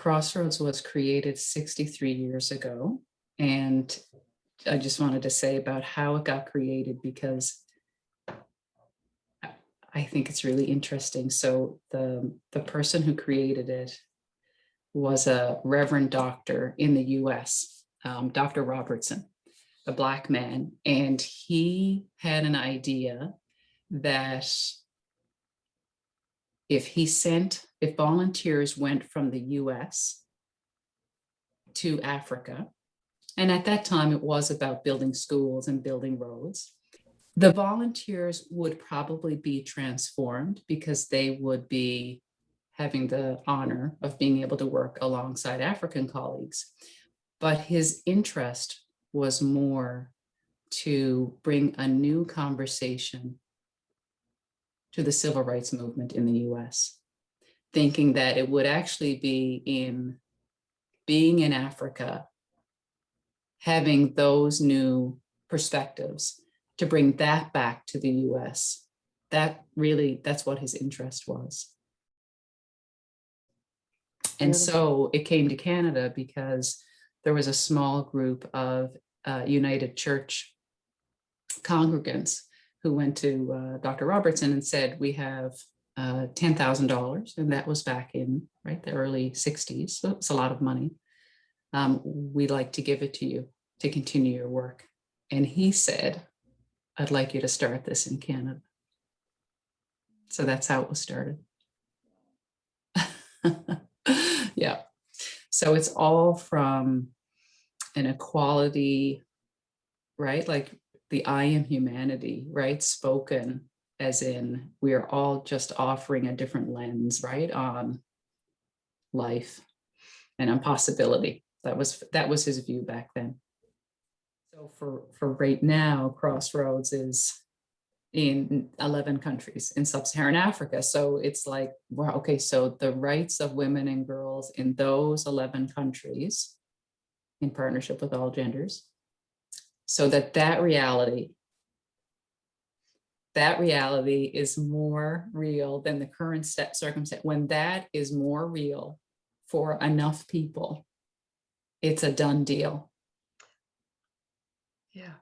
Crossroads was created 63 years ago. And I just wanted to say about how it got created, because I think it's really interesting. So the person who created it was a reverend doctor in the US, Dr. Robertson, a Black man. And he had an idea that if volunteers went from the US to Africa, and at that time it was about building schools and building roads, the volunteers would probably be transformed because they would be having the honor of being able to work alongside African colleagues. But his interest was more to bring a new conversation to the civil rights movement in the US, thinking that it would actually be in being in Africa, having those new perspectives to bring that back to the US. That's what his interest was. And so it came to Canada because there was a small group of United Church congregants who went to Dr. Robertson and said, we have $10,000, and that was back in the early 60s. So it's a lot of money. We'd like to give it to you to continue your work. And he said, I'd like you to start this in Canada. So that's how it was started. Yeah. So it's all from an equality, right? Like the I am humanity, right? Spoken as in we are all just offering a different lens, right? On life and on possibility. That was his view back then. So for right now, Crossroads is in 11 countries in sub-Saharan Africa. So it's like, wow, okay, so the rights of women and girls in those 11 countries in partnership with all genders, so that reality is more real than the current circumstance. When that is more real for enough people, it's a done deal. Yeah.